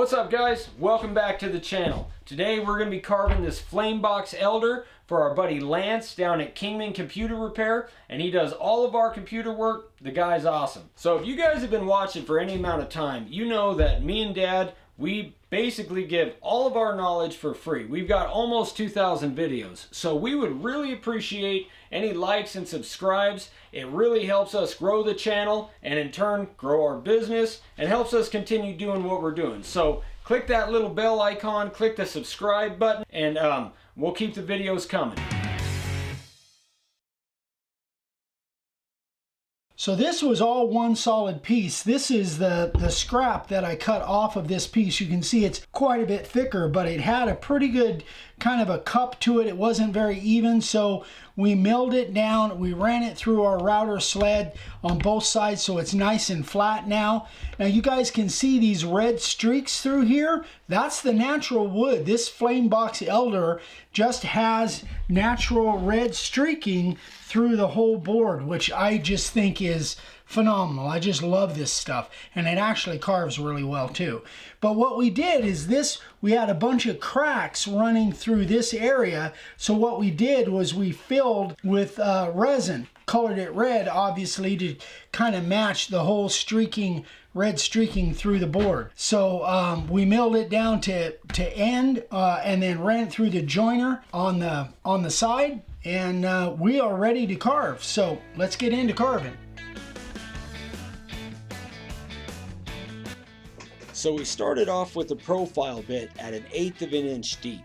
What's up guys? Welcome back to the channel. Today we're going to be carving this flame box elder for our buddy Lance down at Kingman Computer Repair, and he does all of our computer work. The guy's awesome. So if you guys have been watching for any amount of time, you know that me and Dad, we basically give all of our knowledge for free. We've got almost 2,000 videos, so we would really appreciate any likes and subscribes. It really helps us grow the channel and in turn grow our business and helps us continue doing what we're doing. So click that little bell icon, click the subscribe button, and we'll keep the videos coming. So this was all one solid piece. This is the scrap that I cut off of this piece. You can see it's quite a bit thicker, but it had a pretty good kind of a cup to it. It wasn't very even, so we milled it down. We ran it through our router sled on both sides so it's nice and flat now. Now you guys can see these red streaks through here. That's the natural wood. This flame box elder just has natural red streaking through the whole board, which I just think is phenomenal. I just love this stuff, and it actually carves really well too. But what we did is this, we had a bunch of cracks running through this area, so what we did was we filled with resin, colored it red obviously to kind of match the whole streaking, red streaking through the board. So we milled it down to end and then ran it through the joiner on the side, and we are ready to carve. So let's get into carving. So we started off with the profile bit at 1/8 of an inch deep.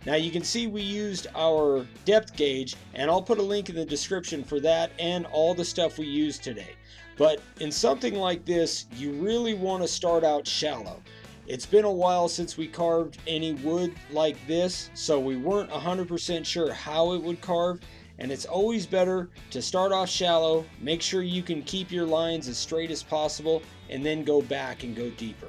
Now you can see we used our depth gauge, and I'll put a link in the description for that and all the stuff we used today. But in something like this, you really want to start out shallow. It's been a while since we carved any wood like this, so we weren't 100% sure how it would carve, and it's always better to start off shallow, make sure you can keep your lines as straight as possible, and then go back and go deeper.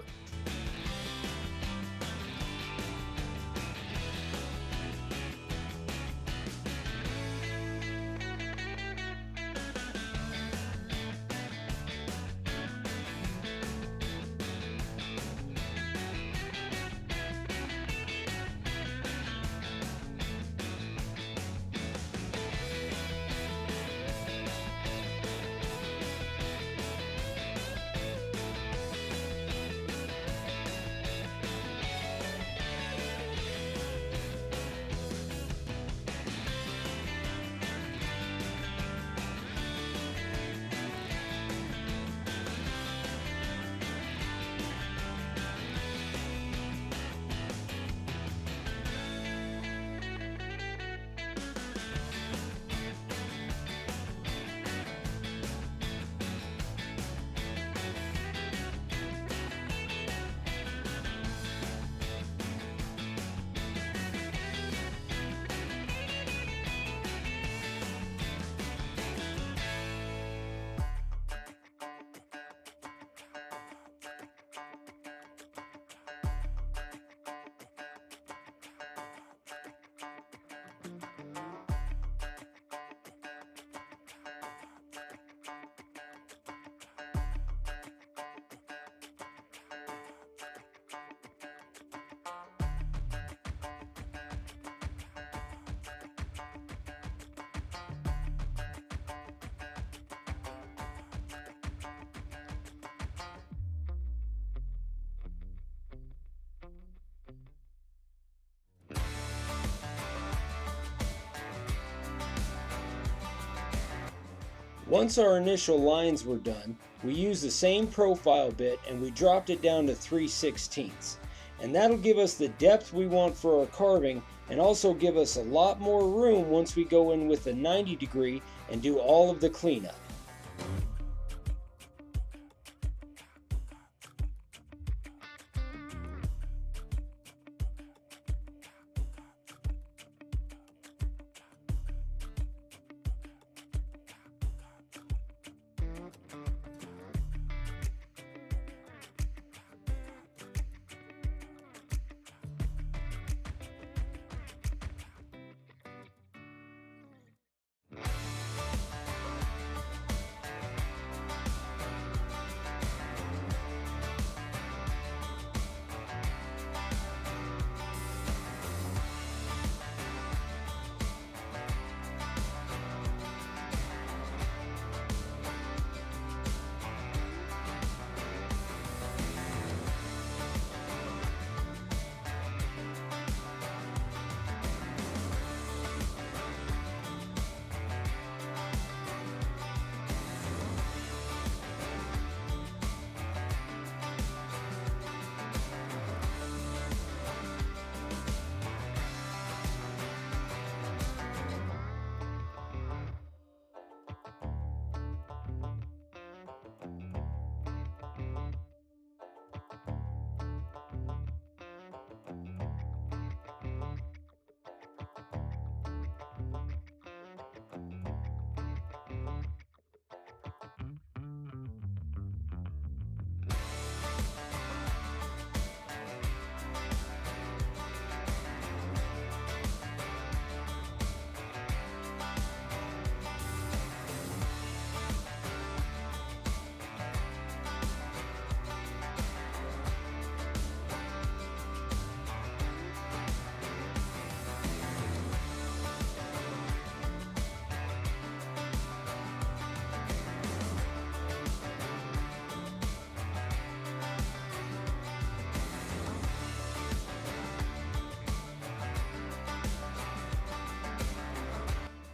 Once our initial lines were done, we used the same profile bit and we dropped it down to 3/16. And that'll give us the depth we want for our carving, and also give us a lot more room once we go in with a 90 degree and do all of the cleanup.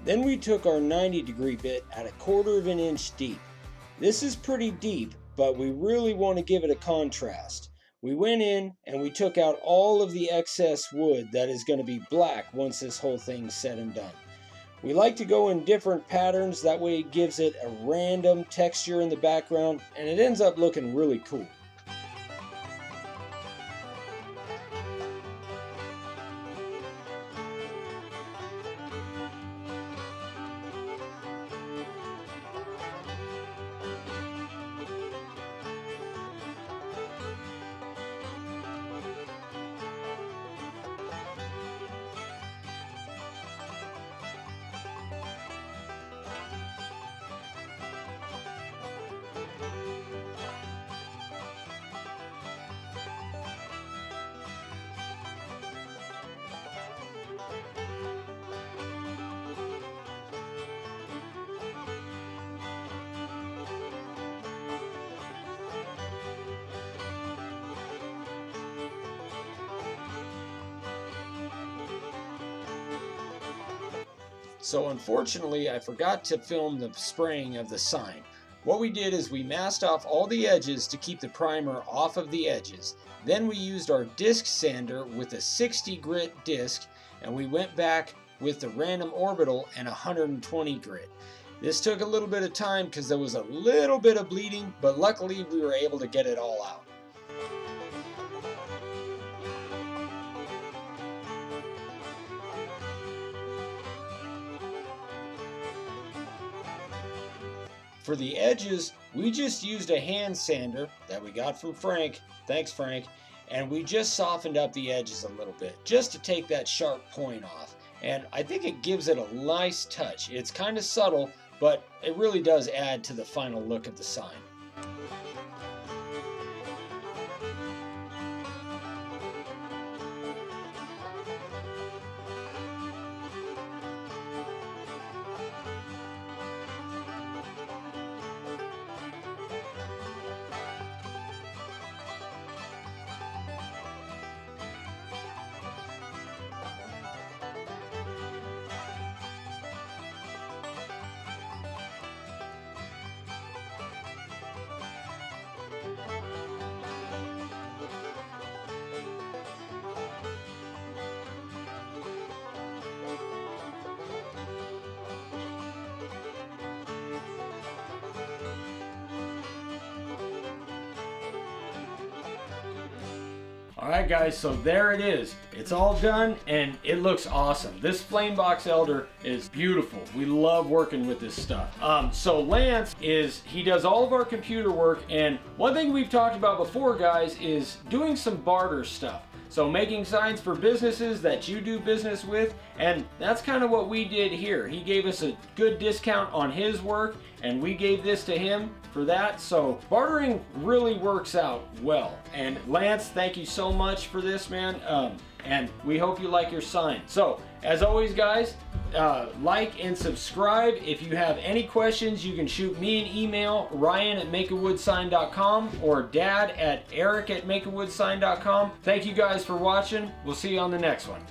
Then we took our 90-degree bit at 1/4 of an inch deep. This is pretty deep, but we really want to give it a contrast. We went in and we took out all of the excess wood that is going to be black once this whole thing's said and done. We like to go in different patterns, that way it gives it a random texture in the background and it ends up looking really cool. So unfortunately, I forgot to film the spraying of the sign. What we did is we masked off all the edges to keep the primer off of the edges. Then we used our disc sander with a 60 grit disc, and we went back with the random orbital and 120 grit. This took a little bit of time because there was a little bit of bleeding, but luckily we were able to get it all out. For the edges, we just used a hand sander that we got from Frank. Thanks, Frank. And we just softened up the edges a little bit just to take that sharp point off. And I think it gives it a nice touch. It's kind of subtle, but it really does add to the final look of the sign. Alright guys, so there it is. It's all done and it looks awesome. This flame box elder is beautiful. We love working with this stuff. So Lance he does all of our computer work, and one thing we've talked about before guys is doing some barter stuff. So making signs for businesses that you do business with, and that's kind of what we did here. He gave us a good discount on his work and we gave this to him for that. So bartering really works out well. And Lance, thank you so much for this, man. And we hope you like your sign. So as always guys, like and subscribe. If you have any questions, you can shoot me an email, ryan@makeawoodsign.com or dad@eric@makeawoodsign.com. Thank you guys for watching. We'll see you on the next one.